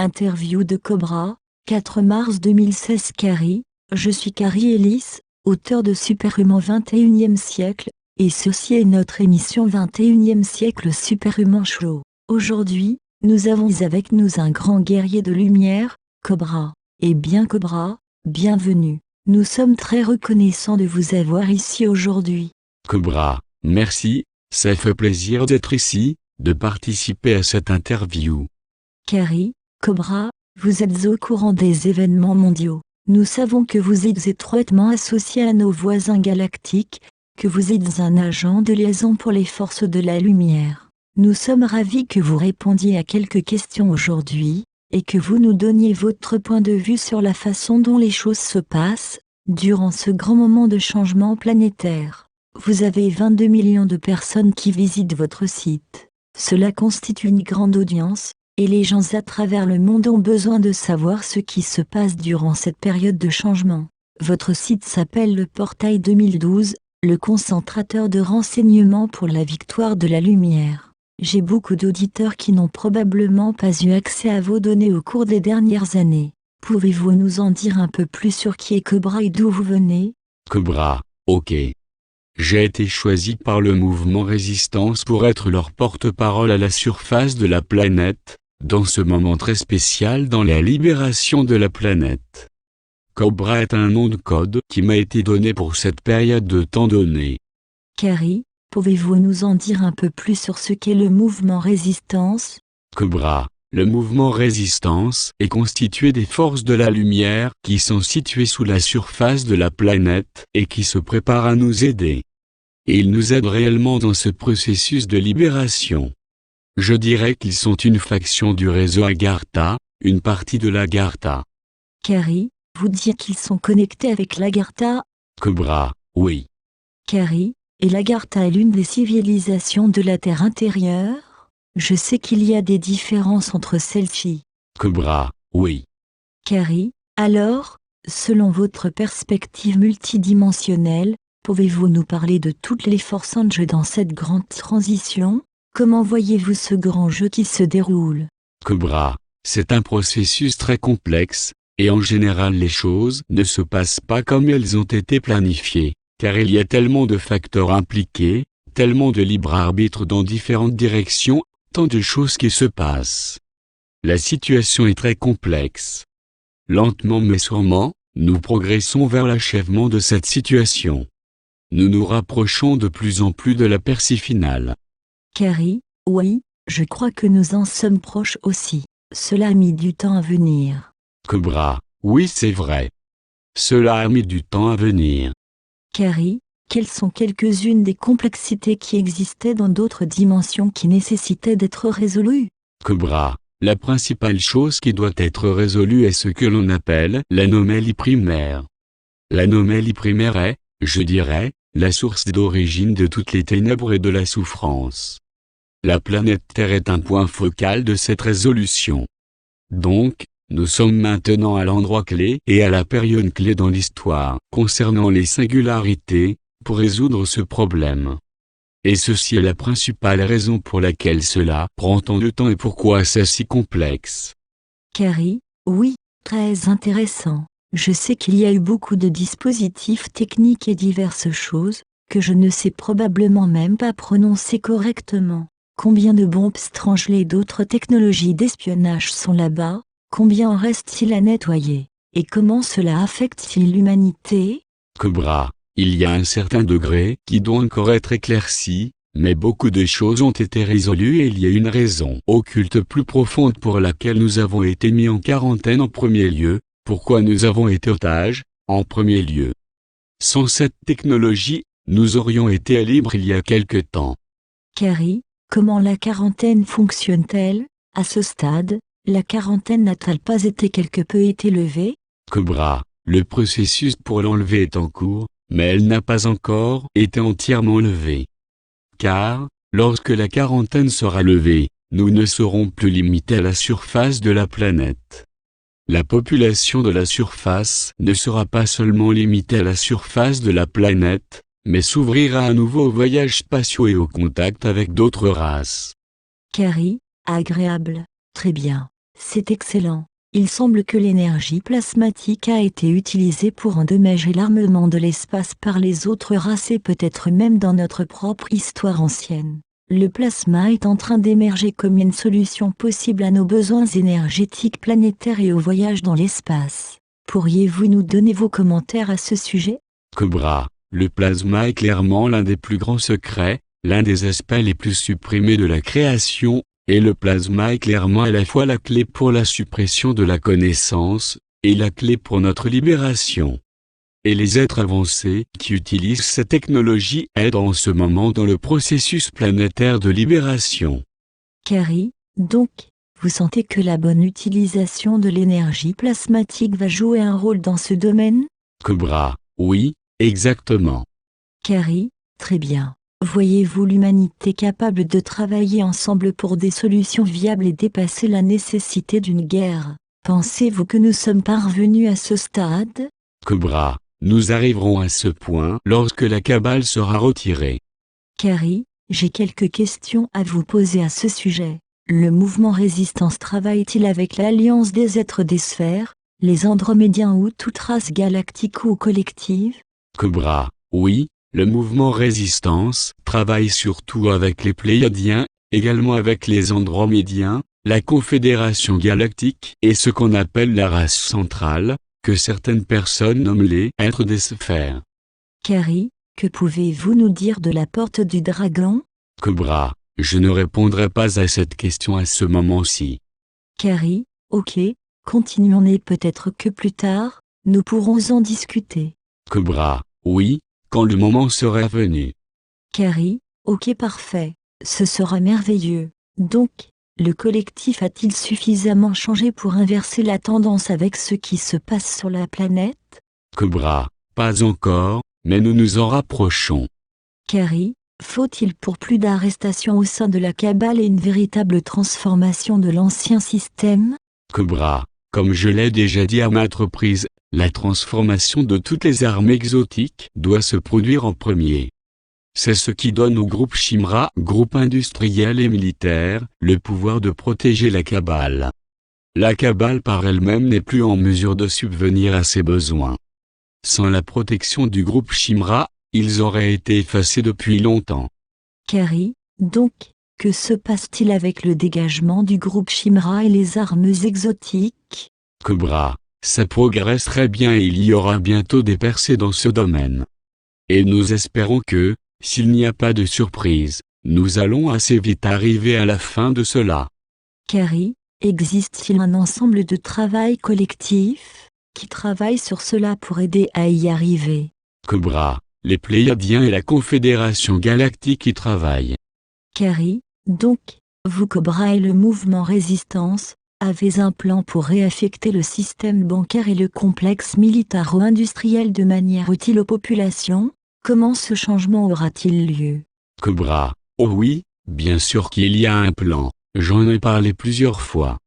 Interview de Cobra, 4 mars 2016. Carrie, je suis Carrie Ellis, auteur de Superhuman 21e siècle, et ceci est notre émission 21e siècle Superhuman Show. Aujourd'hui, nous avons avec nous un grand guerrier de lumière, Cobra. Eh bien Cobra, bienvenue. Nous sommes très reconnaissants de vous avoir ici aujourd'hui. Cobra, merci, ça fait plaisir d'être ici, de participer à cette interview. Carrie, Cobra, vous êtes au courant des événements mondiaux. Nous savons que vous êtes étroitement associé à nos voisins galactiques, que vous êtes un agent de liaison pour les forces de la lumière. Nous sommes ravis que vous répondiez à quelques questions aujourd'hui, et que vous nous donniez votre point de vue sur la façon dont les choses se passent, durant ce grand moment de changement planétaire. Vous avez 22 millions de personnes qui visitent votre site. Cela constitue une grande audience, et les gens à travers le monde ont besoin de savoir ce qui se passe durant cette période de changement. Votre site s'appelle le Portail 2012, le concentrateur de renseignements pour la victoire de la lumière. J'ai beaucoup d'auditeurs qui n'ont probablement pas eu accès à vos données au cours des dernières années. Pouvez-vous nous en dire un peu plus sur qui est Cobra et d'où vous venez? Cobra, ok. J'ai été choisi par le mouvement Résistance pour être leur porte-parole à la surface de la planète, dans ce moment très spécial dans la libération de la planète. Cobra est un nom de code qui m'a été donné pour cette période de temps donnée. Carrie, pouvez-vous nous en dire un peu plus sur ce qu'est le mouvement Résistance? Cobra, le mouvement Résistance est constitué des forces de la lumière qui sont situées sous la surface de la planète et qui se préparent à nous aider. Et ils nous aident réellement dans ce processus de libération. Je dirais qu'ils sont une faction du réseau Agartha, une partie de l'Agartha. Carrie, vous dites qu'ils sont connectés avec l'Agartha? Cobra, oui. Carrie, et l'Agartha est l'une des civilisations de la Terre intérieure? Je sais qu'il y a des différences entre celles-ci. Cobra, oui. Carrie, alors, selon votre perspective multidimensionnelle, pouvez-vous nous parler de toutes les forces en jeu dans cette grande transition? Comment voyez-vous ce grand jeu qui se déroule? Cobra, c'est un processus très complexe, et en général les choses ne se passent pas comme elles ont été planifiées, car il y a tellement de facteurs impliqués, tellement de libre arbitre dans différentes directions, tant de choses qui se passent. La situation est très complexe. Lentement mais sûrement, nous progressons vers l'achèvement de cette situation. Nous nous rapprochons de plus en plus de la percée finale. Carrie, oui, je crois que nous en sommes proches aussi. Cela a mis du temps à venir. Cobra, oui c'est vrai. Cela a mis du temps à venir. Carrie, quelles sont quelques-unes des complexités qui existaient dans d'autres dimensions qui nécessitaient d'être résolues? Cobra, la principale chose qui doit être résolue est ce que l'on appelle l'anomalie primaire. L'anomalie primaire est, je dirais, la source d'origine de toutes les ténèbres et de la souffrance. La planète Terre est un point focal de cette résolution. Donc, nous sommes maintenant à l'endroit clé et à la période clé dans l'histoire concernant les singularités, pour résoudre ce problème. Et ceci est la principale raison pour laquelle cela prend tant de temps et pourquoi c'est si complexe. Carrie, oui, très intéressant. Je sais qu'il y a eu beaucoup de dispositifs techniques et diverses choses, que je ne sais probablement même pas prononcer correctement. Combien de bombes Strangeley et d'autres technologies d'espionnage sont là-bas? Combien en reste-t-il à nettoyer? Et comment cela affecte-t-il l'humanité? Cobra, il y a un certain degré qui doit encore être éclairci, mais beaucoup de choses ont été résolues et il y a une raison occulte plus profonde pour laquelle nous avons été mis en quarantaine en premier lieu, pourquoi nous avons été otages, en premier lieu. Sans cette technologie, nous aurions été libres il y a quelque temps. Carrie, comment la quarantaine fonctionne-t-elle? À ce stade, la quarantaine n'a-t-elle pas été quelque peu été levée? Cobra, le processus pour l'enlever est en cours, mais elle n'a pas encore été entièrement levée. Car, lorsque la quarantaine sera levée, nous ne serons plus limités à la surface de la planète. La population de la surface ne sera pas seulement limitée à la surface de la planète, mais s'ouvrira à nouveau aux voyages spatiaux et au contact avec d'autres races. Carrie, agréable, très bien. c'est excellent. Il semble que l'énergie plasmatique a été utilisée pour endommager l'armement de l'espace par les autres races et peut-être même dans notre propre histoire ancienne. Le plasma est en train d'émerger comme une solution possible à nos besoins énergétiques planétaires et au voyage dans l'espace. Pourriez-vous nous donner vos commentaires à ce sujet? Cobra, le plasma est clairement l'un des plus grands secrets, l'un des aspects les plus supprimés de la création, et le plasma est clairement à la fois la clé pour la suppression de la connaissance, et la clé pour notre libération. Et les êtres avancés qui utilisent cette technologie aident en ce moment dans le processus planétaire de libération. Carrie, donc, vous sentez que la bonne utilisation de l'énergie plasmatique va jouer un rôle dans ce domaine? Cobra, oui, exactement. Carrie, très bien. Voyez-vous l'humanité capable de travailler ensemble pour des solutions viables et dépasser la nécessité d'une guerre? Pensez-vous que nous sommes parvenus à ce stade? Cobra, nous arriverons à ce point lorsque la Kabbale sera retirée. Carrie, j'ai quelques questions à vous poser à ce sujet. Le mouvement Résistance travaille-t-il avec l'Alliance des êtres des sphères, les Andromédiens ou toute race galactique ou collective? Cobra, oui, le mouvement Résistance travaille surtout avec les Pléiadiens, également avec les Andromédiens, la Confédération galactique et ce qu'on appelle la race centrale, que certaines personnes nomment les êtres des sphères. Carrie, que pouvez-vous nous dire de la porte du dragon? Cobra, je ne répondrai pas à cette question à ce moment-ci. Carrie, ok, continuons et peut-être que plus tard, nous pourrons en discuter. Cobra, oui, quand le moment sera venu. Carrie, ok parfait, ce sera merveilleux. Donc, le collectif a-t-il suffisamment changé pour inverser la tendance avec ce qui se passe sur la planète? Cobra, pas encore, mais nous nous en rapprochons. Carrie, faut-il pour plus d'arrestations au sein de la Kabbale et une véritable transformation de l'ancien système? Cobra, comme je l'ai déjà dit à maintes reprises, la transformation de toutes les armes exotiques doit se produire en premier. C'est ce qui donne au groupe Shimra, groupe industriel et militaire, le pouvoir de protéger la Kabbale. La Kabbale par elle-même n'est plus en mesure de subvenir à ses besoins. Sans la protection du groupe Shimra, ils auraient été effacés depuis longtemps. Carrie, donc, que se passe-t-il avec le dégagement du groupe Shimra et les armes exotiques? Cobra, ça progresse très bien et il y aura bientôt des percées dans ce domaine. Et nous espérons que, s'il n'y a pas de surprise, nous allons assez vite arriver à la fin de cela. Carrie, existe-t-il un ensemble de travail collectif qui travaille sur cela pour aider à y arriver? Cobra, les Pléiadiens et la Confédération galactique y travaillent. Carrie, donc, vous Cobra et le mouvement Résistance, avez un plan pour réaffecter le système bancaire et le complexe militaro-industriel de manière utile aux populations? Comment ce changement aura-t-il lieu? Cobra, oh oui, bien sûr qu'il y a un plan, j'en ai parlé plusieurs fois.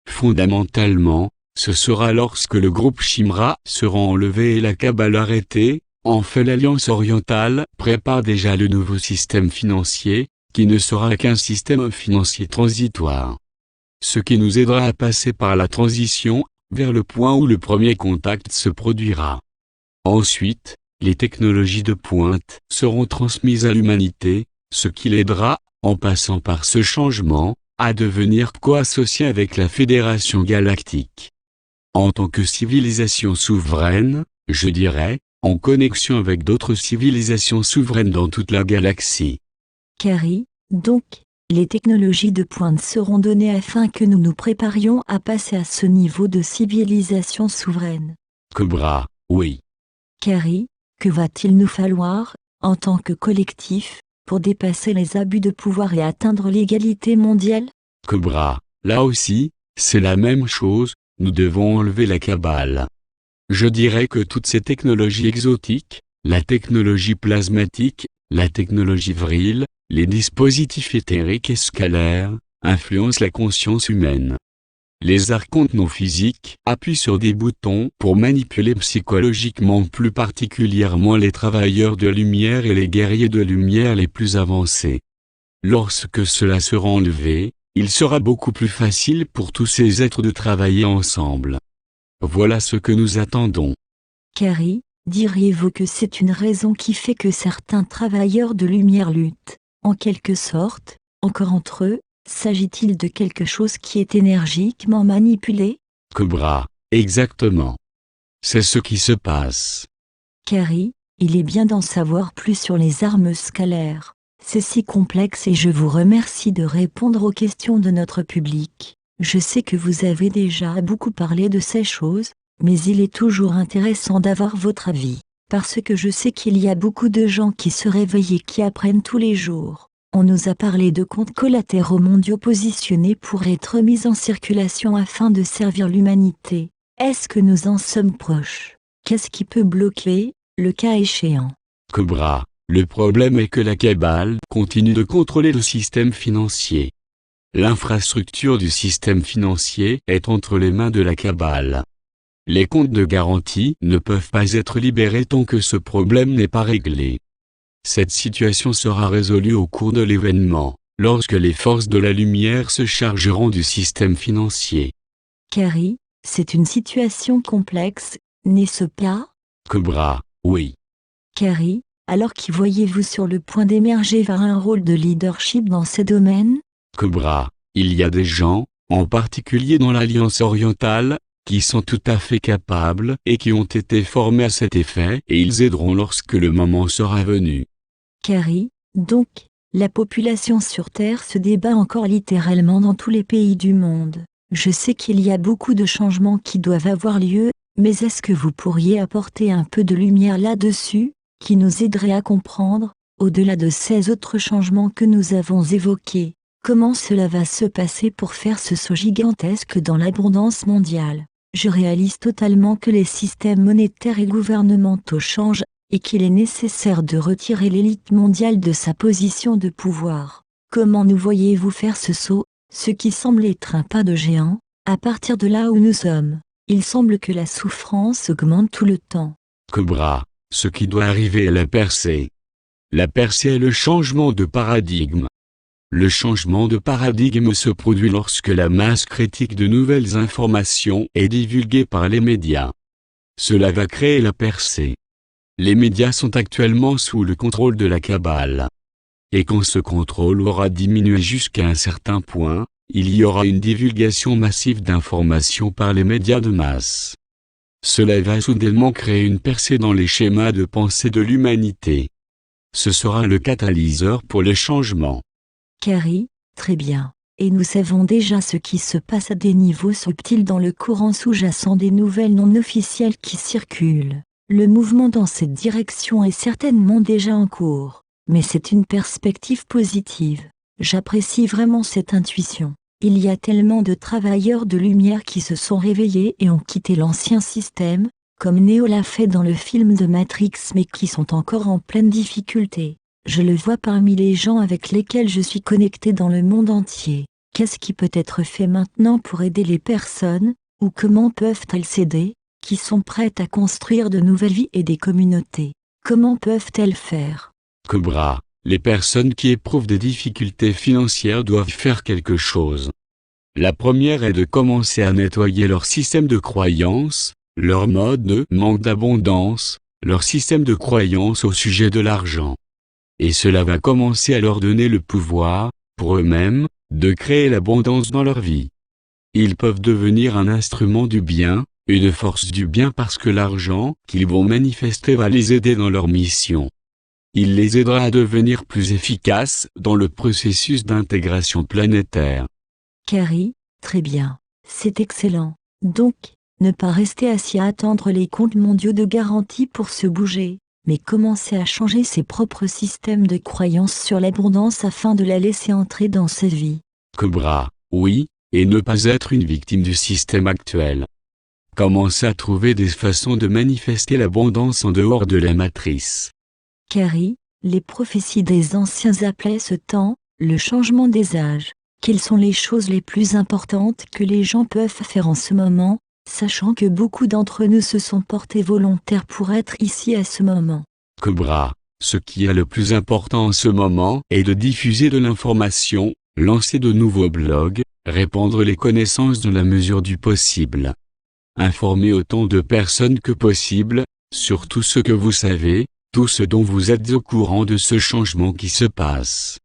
Fondamentalement, ce sera lorsque le groupe Shimra sera enlevé et la Kabbale arrêtée. En fait, l'Alliance orientale prépare déjà le nouveau système financier, qui ne sera qu'un système financier transitoire. Ce qui nous aidera à passer par la transition, vers le point où le premier contact se produira. Ensuite, les technologies de pointe seront transmises à l'humanité, ce qui l'aidera, en passant par ce changement, à devenir co-associé avec la Fédération galactique. En tant que civilisation souveraine, je dirais, en connexion avec d'autres civilisations souveraines dans toute la galaxie. Carrie, donc, les technologies de pointe seront données afin que nous nous préparions à passer à ce niveau de civilisation souveraine. Cobra, oui. Carrie, que va-t-il nous falloir, en tant que collectif, pour dépasser les abus de pouvoir et atteindre l'égalité mondiale? Cobra, là aussi, c'est la même chose, nous devons enlever la Kabbale. Je dirais que toutes ces technologies exotiques, la technologie plasmatique, la technologie vril, les dispositifs éthériques et scalaires, influencent la conscience humaine. Les archontes non physiques appuient sur des boutons pour manipuler psychologiquement plus particulièrement les travailleurs de lumière et les guerriers de lumière les plus avancés. Lorsque cela sera enlevé, il sera beaucoup plus facile pour tous ces êtres de travailler ensemble. Voilà ce que nous attendons. Carrie, diriez-vous que c'est une raison qui fait que certains travailleurs de lumière luttent, en quelque sorte, encore entre eux? S'agit-il de quelque chose qui est énergiquement manipulé? Cobra, exactement. C'est ce qui se passe. Carrie, il est bien d'en savoir plus sur les armes scalaires. C'est si complexe et je vous remercie de répondre aux questions de notre public. Je sais que vous avez déjà beaucoup parlé de ces choses, mais il est toujours intéressant d'avoir votre avis, parce que je sais qu'il y a beaucoup de gens qui se réveillent et qui apprennent tous les jours. On nous a parlé de comptes collatéraux mondiaux positionnés pour être mis en circulation afin de servir l'humanité. Est-ce que nous en sommes proches? Qu'est-ce qui peut bloquer, le cas échéant? Cobra, le problème est que la cabale continue de contrôler le système financier. L'infrastructure du système financier est entre les mains de la cabale. Les comptes de garantie ne peuvent pas être libérés tant que ce problème n'est pas réglé. Cette situation sera résolue au cours de l'événement, lorsque les forces de la lumière se chargeront du système financier. Carrie, c'est une situation complexe, n'est-ce pas? Cobra, oui. Carrie, alors qui voyez-vous sur le point d'émerger vers un rôle de leadership dans ces domaines? Cobra, il y a des gens, en particulier dans l'Alliance orientale, qui sont tout à fait capables et qui ont été formés à cet effet et ils aideront lorsque le moment sera venu. Carrie, donc, la population sur Terre se débat encore littéralement dans tous les pays du monde. Je sais qu'il y a beaucoup de changements qui doivent avoir lieu, mais est-ce que vous pourriez apporter un peu de lumière là-dessus, qui nous aiderait à comprendre, au-delà de ces autres changements que nous avons évoqués, comment cela va se passer pour faire ce saut gigantesque dans l'abondance mondiale? Je réalise totalement que les systèmes monétaires et gouvernementaux changent, et qu'il est nécessaire de retirer l'élite mondiale de sa position de pouvoir. Comment nous voyez-vous faire ce saut, ce qui semble être un pas de géant, à partir de là où nous sommes? Il semble que la souffrance augmente tout le temps. Cobra, ce qui doit arriver est la percée. La percée est le changement de paradigme. Le changement de paradigme se produit lorsque la masse critique de nouvelles informations est divulguée par les médias. Cela va créer la percée. Les médias sont actuellement sous le contrôle de la cabale. Et quand ce contrôle aura diminué jusqu'à un certain point, il y aura une divulgation massive d'informations par les médias de masse. Cela va soudainement créer une percée dans les schémas de pensée de l'humanité. Ce sera le catalyseur pour les changements. Carrie, très bien. Et nous savons déjà ce qui se passe à des niveaux subtils dans le courant sous-jacent des nouvelles non officielles qui circulent. Le mouvement dans cette direction est certainement déjà en cours, mais c'est une perspective positive. J'apprécie vraiment cette intuition. Il y a tellement de travailleurs de lumière qui se sont réveillés et ont quitté l'ancien système, comme Neo l'a fait dans le film de Matrix, mais qui sont encore en pleine difficulté. Je le vois parmi les gens avec lesquels je suis connecté dans le monde entier. Qu'est-ce qui peut être fait maintenant pour aider les personnes, ou comment peuvent-elles s'aider, qui sont prêtes à construire de nouvelles vies et des communautés? Comment peuvent-elles faire? Cobra, les personnes qui éprouvent des difficultés financières doivent faire quelque chose. La première est de commencer à nettoyer leur système de croyances, leur mode de manque d'abondance, leur système de croyances au sujet de l'argent. Et cela va commencer à leur donner le pouvoir, pour eux-mêmes, de créer l'abondance dans leur vie. Ils peuvent devenir un instrument du bien, une force du bien parce que l'argent qu'ils vont manifester va les aider dans leur mission. Il les aidera à devenir plus efficaces dans le processus d'intégration planétaire. Carrie, très bien. C'est excellent. Donc, ne pas rester assis à attendre les comptes mondiaux de garantie pour se bouger, mais commencer à changer ses propres systèmes de croyances sur l'abondance afin de la laisser entrer dans sa vie. Cobra, oui, et ne pas être une victime du système actuel. Commencer à trouver des façons de manifester l'abondance en dehors de la matrice. Carrie, les prophéties des anciens appelaient ce temps, le changement des âges. Quelles sont les choses les plus importantes que les gens peuvent faire en ce moment, sachant que beaucoup d'entre nous se sont portés volontaires pour être ici à ce moment? Cobra, ce qui est le plus important en ce moment est de diffuser de l'information, lancer de nouveaux blogs, répandre les connaissances dans la mesure du possible. Informer autant de personnes que possible, sur tout ce que vous savez, tout ce dont vous êtes au courant de ce changement qui se passe.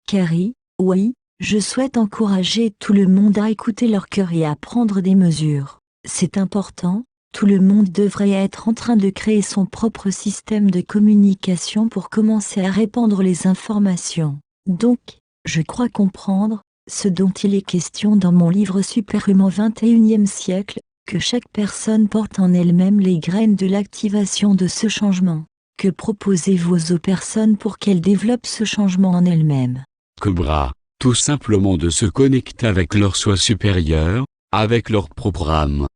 Carrie, oui, je souhaite encourager tout le monde à écouter leur cœur et à prendre des mesures. C'est important, tout le monde devrait être en train de créer son propre système de communication pour commencer à répandre les informations. Donc, je crois comprendre, ce dont il est question dans mon livre Superhumain 21e siècle, que chaque personne porte en elle-même les graines de l'activation de ce changement. Que proposez-vous aux personnes pour qu'elles développent ce changement en elles-mêmes? Cobra, tout simplement de se connecter avec leur soi supérieur, avec leur propre âme.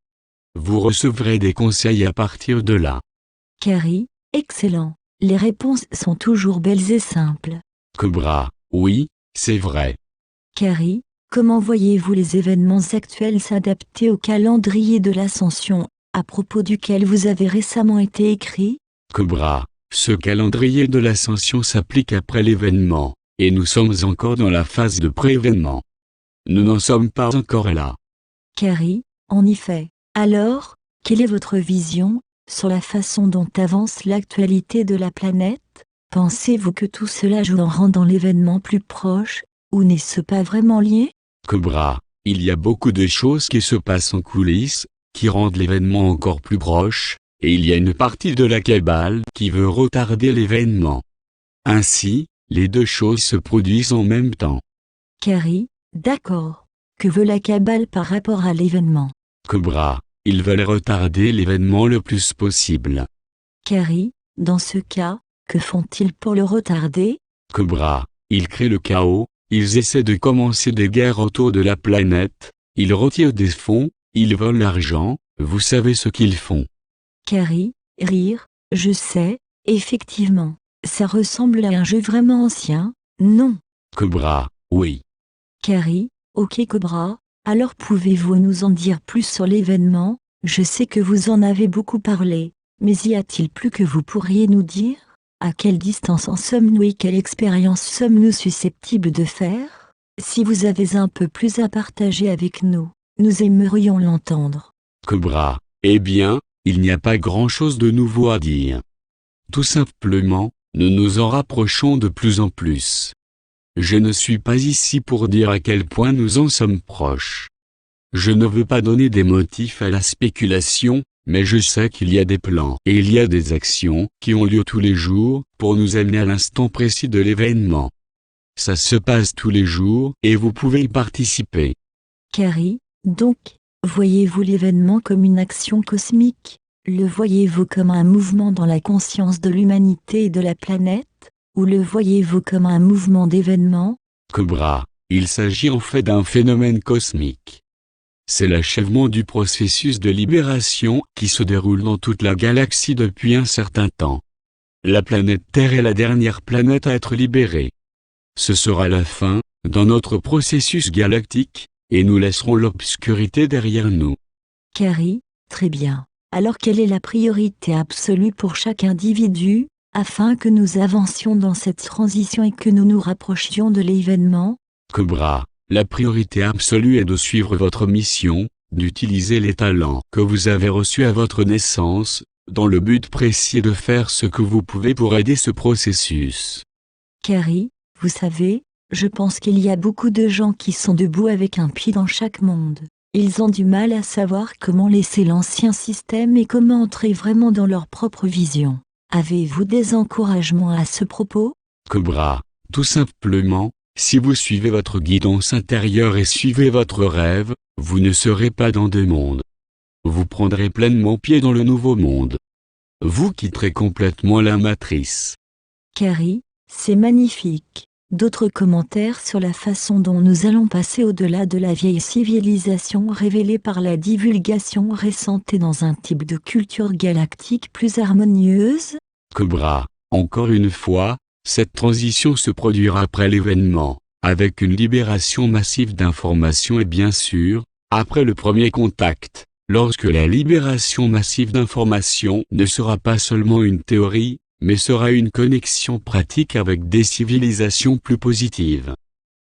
Vous recevrez des conseils à partir de là. Carrie, excellent. Les réponses sont toujours belles et simples. Cobra, oui, c'est vrai. Carrie, comment voyez-vous les événements actuels s'adapter au calendrier de l'ascension, à propos duquel vous avez récemment été écrit? Cobra, ce calendrier de l'ascension s'applique après l'événement, et nous sommes encore dans la phase de pré-événement. Nous n'en sommes pas encore là. Carrie, en effet. Alors, quelle est votre vision sur la façon dont avance l'actualité de la planète? Pensez-vous que tout cela joue en rendant l'événement plus proche, ou n'est-ce pas vraiment lié? Cobra, il y a beaucoup de choses qui se passent en coulisses, qui rendent l'événement encore plus proche, et il y a une partie de la Kabbale qui veut retarder l'événement. Ainsi, les deux choses se produisent en même temps. Carrie, d'accord. Que veut la Kabbale par rapport à l'événement? Cobra, ils veulent retarder l'événement le plus possible. Carrie, dans ce cas, que font-ils pour le retarder? Cobra, ils créent le chaos, ils essaient de commencer des guerres autour de la planète, ils retirent des fonds, ils volent l'argent, vous savez ce qu'ils font. Carrie, rire, je sais, effectivement. Ça ressemble à un jeu vraiment ancien, non? Cobra, oui. Carrie, ok Cobra, alors pouvez-vous nous en dire plus sur l'événement? Je sais que vous en avez beaucoup parlé, mais y a-t-il plus que vous pourriez nous dire? À quelle distance en sommes-nous et quelle expérience sommes-nous susceptibles de faire? Si vous avez un peu plus à partager avec nous, nous aimerions l'entendre. Cobra, eh bien, il n'y a pas grand-chose de nouveau à dire. Tout simplement, nous nous en rapprochons de plus en plus. Je ne suis pas ici pour dire à quel point nous en sommes proches. Je ne veux pas donner des motifs à la spéculation, mais je sais qu'il y a des plans et il y a des actions qui ont lieu tous les jours pour nous amener à l'instant précis de l'événement. Ça se passe tous les jours et vous pouvez y participer. Carrie, donc, voyez-vous l'événement comme une action cosmique? Le voyez-vous comme un mouvement dans la conscience de l'humanité et de la planète? Ou le voyez-vous comme un mouvement d'événements? Cobra, il s'agit en fait d'un phénomène cosmique. C'est l'achèvement du processus de libération qui se déroule dans toute la galaxie depuis un certain temps. La planète Terre est la dernière planète à être libérée. Ce sera la fin, dans notre processus galactique, et nous laisserons l'obscurité derrière nous. Carrie, très bien. Alors quelle est la priorité absolue pour chaque individu, afin que nous avancions dans cette transition et que nous nous rapprochions de l'événement? Cobra, la priorité absolue est de suivre votre mission, d'utiliser les talents que vous avez reçus à votre naissance, dans le but précis de faire ce que vous pouvez pour aider ce processus. Carrie, vous savez, je pense qu'il y a beaucoup de gens qui sont debout avec un pied dans chaque monde. Ils ont du mal à savoir comment laisser l'ancien système et comment entrer vraiment dans leur propre vision. Avez-vous des encouragements à ce propos? Cobra, tout simplement, si vous suivez votre guidance intérieure et suivez votre rêve, vous ne serez pas dans deux mondes. Vous prendrez pleinement pied dans le nouveau monde. Vous quitterez complètement la matrice. Carrie, c'est magnifique. D'autres commentaires sur la façon dont nous allons passer au-delà de la vieille civilisation révélée par la divulgation récente et dans un type de culture galactique plus harmonieuse? Cobra, encore une fois, cette transition se produira après l'événement, avec une libération massive d'informations et bien sûr, après le premier contact, lorsque la libération massive d'informations ne sera pas seulement une théorie, mais sera une connexion pratique avec des civilisations plus positives.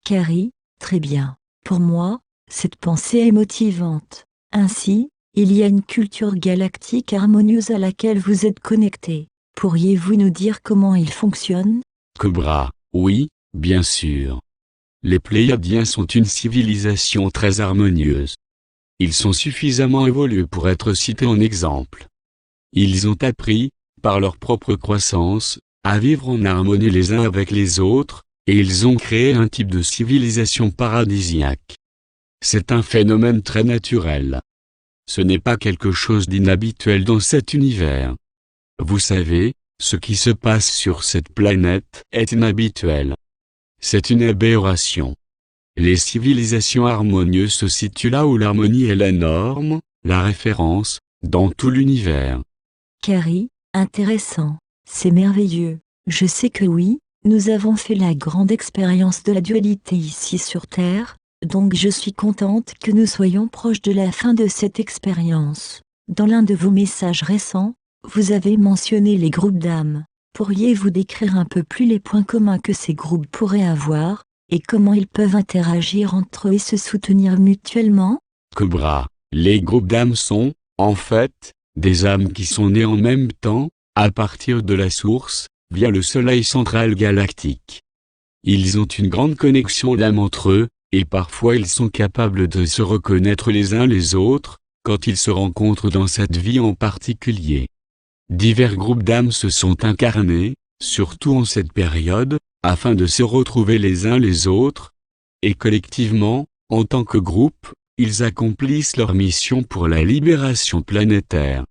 Carrie, Très bien. Pour moi, cette pensée est motivante. Ainsi, il y a une culture galactique harmonieuse à laquelle vous êtes connecté. Pourriez-vous nous dire comment il fonctionne? Cobra, oui, bien sûr. Les Pléiadiens sont une civilisation très harmonieuse. Ils sont suffisamment évolués pour être cités en exemple. Ils ont appris, par leur propre croissance, à vivre en harmonie les uns avec les autres, et ils ont créé un type de civilisation paradisiaque. C'est un phénomène très naturel. Ce n'est pas quelque chose d'inhabituel dans cet univers. Vous savez, ce qui se passe sur cette planète est inhabituel. C'est une aberration. Les civilisations harmonieuses se situent là où l'harmonie est la norme, la référence, dans tout l'univers. Carrie, intéressant. C'est merveilleux. Je sais que oui, nous avons fait la grande expérience de la dualité ici sur Terre, donc je suis contente que nous soyons proches de la fin de cette expérience. Dans l'un de vos messages récents, vous avez mentionné les groupes d'âmes. Pourriez-vous décrire un peu plus les points communs que ces groupes pourraient avoir, et comment ils peuvent interagir entre eux et se soutenir mutuellement? Cobra, les groupes d'âmes sont, en fait, des âmes qui sont nées en même temps, à partir de la source, via le soleil central galactique. Ils ont une grande connexion d'âme entre eux, et parfois ils sont capables de se reconnaître les uns les autres, quand ils se rencontrent dans cette vie en particulier. Divers groupes d'âmes se sont incarnés, surtout en cette période, afin de se retrouver les uns les autres, et collectivement, en tant que groupe, ils accomplissent leur mission pour la libération planétaire.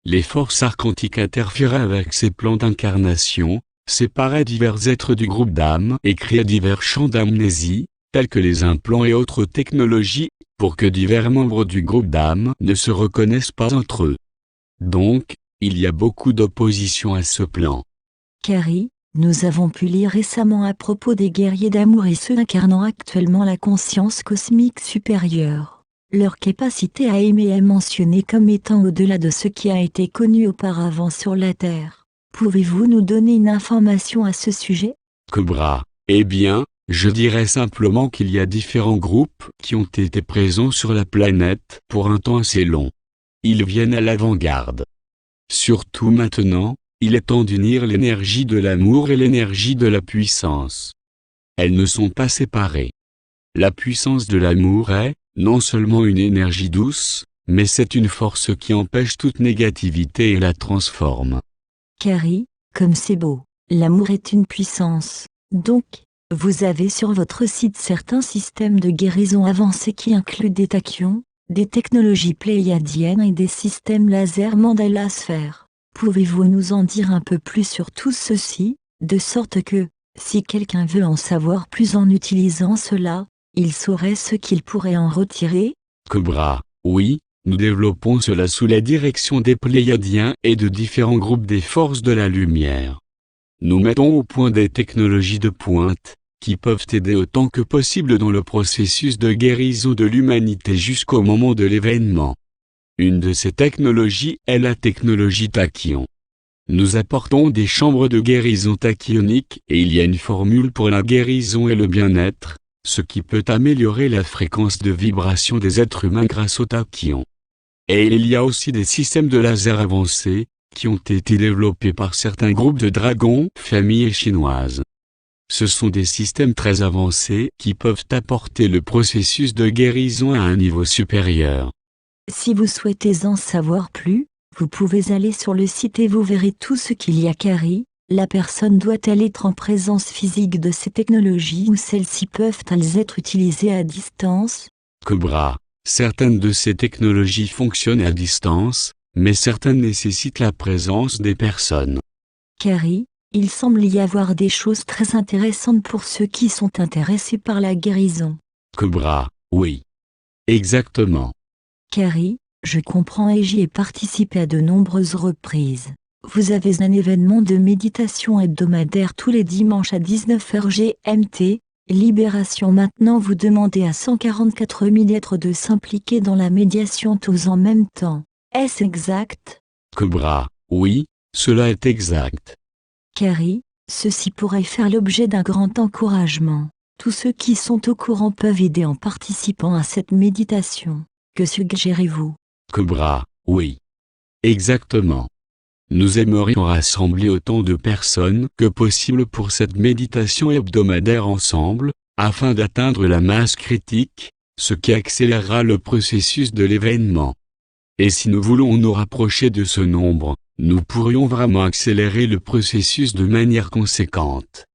Les forces archontiques interféraient avec ces plans d'incarnation, séparaient divers êtres du groupe d'âmes et créaient divers champs d'amnésie, tels que les implants et autres technologies, pour que divers membres du groupe d'âmes ne se reconnaissent pas entre eux. Donc, il y a beaucoup d'opposition à ce plan. Carrie, nous avons pu lire récemment à propos des guerriers d'amour et ceux incarnant actuellement la conscience cosmique supérieure. Leur capacité à aimer est mentionnée comme étant au-delà de ce qui a été connu auparavant sur la Terre. Pouvez-vous nous donner une information à ce sujet? Cobra, eh bien, je dirais simplement qu'il y a différents groupes qui ont été présents sur la planète pour un temps assez long. Ils viennent à l'avant-garde. Surtout maintenant, il est temps d'unir l'énergie de l'amour et l'énergie de la puissance. Elles ne sont pas séparées. La puissance de l'amour est, non seulement une énergie douce, mais c'est une force qui empêche toute négativité et la transforme. Carrie, comme c'est beau, l'amour est une puissance. Donc, vous avez sur votre site certains systèmes de guérison avancés qui incluent des tachyons, des technologies pléiadiennes et des systèmes laser mandala sphère. Pouvez-vous nous en dire un peu plus sur tout ceci, de sorte que, si quelqu'un veut en savoir plus en utilisant cela, il saurait ce qu'il pourrait en retirer? Cobra, oui, nous développons cela sous la direction des Pléiadiens et de différents groupes des forces de la lumière. Nous mettons au point des technologies de pointe, qui peuvent aider autant que possible dans le processus de guérison de l'humanité jusqu'au moment de l'événement. Une de ces technologies est la technologie tachyon. Nous apportons des chambres de guérison tachyonique et il y a une formule pour la guérison et le bien-être, ce qui peut améliorer la fréquence de vibration des êtres humains grâce au tachyon. Et il y a aussi des systèmes de laser avancés, qui ont été développés par certains groupes de dragons, familles chinoises. Ce sont des systèmes très avancés qui peuvent apporter le processus de guérison à un niveau supérieur. Si vous souhaitez en savoir plus, vous pouvez aller sur le site et vous verrez tout ce qu'il y a. Carrie, la personne doit-elle être en présence physique de ces technologies ou celles-ci peuvent-elles être utilisées à distance? Cobra, certaines de ces technologies fonctionnent à distance, mais certaines nécessitent la présence des personnes. Carrie, il semble y avoir des choses très intéressantes pour ceux qui sont intéressés par la guérison. Cobra, oui. Exactement. Carrie, je comprends et j'y ai participé à de nombreuses reprises. Vous avez un événement de méditation hebdomadaire tous les dimanches à 19h GMT, Libération. Maintenant vous demandez à 144 000 êtres de s'impliquer dans la médiation tous en même temps. Est-ce exact? Cobra, oui, cela est exact. Carrie, ceci pourrait faire l'objet d'un grand encouragement. Tous ceux qui sont au courant peuvent aider en participant à cette méditation. Que suggérez-vous? Cobra, oui. Exactement. Nous aimerions rassembler autant de personnes que possible pour cette méditation hebdomadaire ensemble, afin d'atteindre la masse critique, ce qui accélérera le processus de l'événement. Et si nous voulons nous rapprocher de ce nombre, nous pourrions vraiment accélérer le processus de manière conséquente.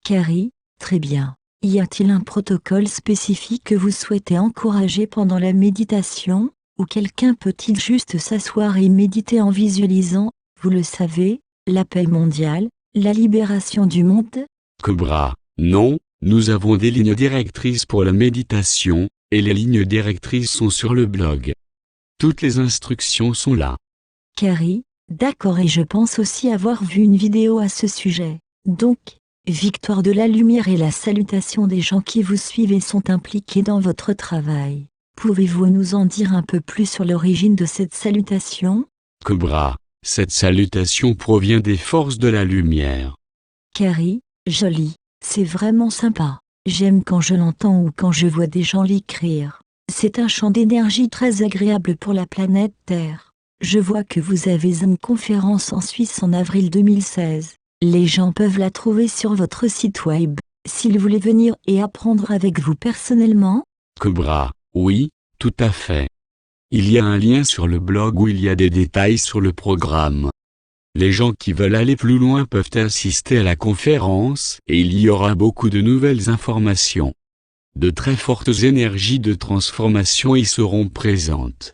Carrie, très bien. Y a-t-il un protocole spécifique que vous souhaitez encourager pendant la méditation, ou quelqu'un peut-il juste s'asseoir et méditer en visualisant, vous le savez, la paix mondiale, la libération du monde? Cobra, non, nous avons des lignes directrices pour la méditation, et les lignes directrices sont sur le blog. Toutes les instructions sont là. Carrie, d'accord, et je pense aussi avoir vu une vidéo à ce sujet. Donc, victoire de la lumière et la salutation des gens qui vous suivent et sont impliqués dans votre travail. Pouvez-vous nous en dire un peu plus sur l'origine de cette salutation? Cobra, cette salutation provient des forces de la lumière. Carrie, joli, c'est vraiment sympa. J'aime quand je l'entends ou quand je vois des gens l'écrire. C'est un champ d'énergie très agréable pour la planète Terre. Je vois que vous avez une conférence en Suisse en avril 2016. Les gens peuvent la trouver sur votre site web. S'ils voulaient venir et apprendre avec vous personnellement? Cobra, oui, tout à fait. Il y a un lien sur le blog où il y a des détails sur le programme. Les gens qui veulent aller plus loin peuvent assister à la conférence et il y aura beaucoup de nouvelles informations. De très fortes énergies de transformation y seront présentes.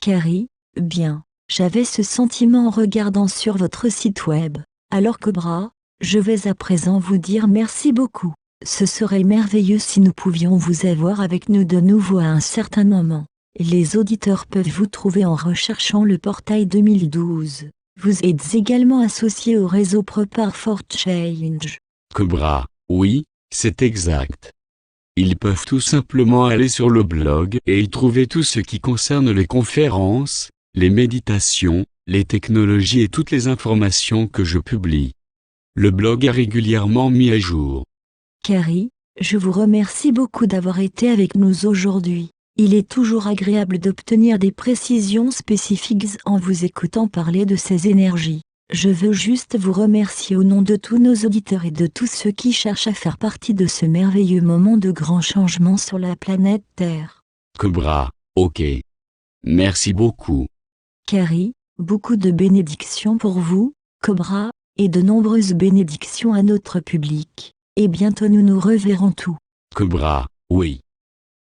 Carrie, bien, j'avais ce sentiment en regardant sur votre site web. Alors Cobra, je vais à présent vous dire merci beaucoup. Ce serait merveilleux si nous pouvions vous avoir avec nous de nouveau à un certain moment. Les auditeurs peuvent vous trouver en recherchant le portail 2012. Vous êtes également associé au réseau Prepare for Change. Cobra, oui, c'est exact. Ils peuvent tout simplement aller sur le blog et y trouver tout ce qui concerne les conférences, les méditations, les technologies et toutes les informations que je publie. Le blog est régulièrement mis à jour. Carrie, je vous remercie beaucoup d'avoir été avec nous aujourd'hui. Il est toujours agréable d'obtenir des précisions spécifiques en vous écoutant parler de ces énergies. Je veux juste vous remercier au nom de tous nos auditeurs et de tous ceux qui cherchent à faire partie de ce merveilleux moment de grand changement sur la planète Terre. Cobra, ok. Merci beaucoup. Carrie, beaucoup de bénédictions pour vous, Cobra, et de nombreuses bénédictions à notre public. Et bientôt nous nous reverrons tous. Cobra, oui.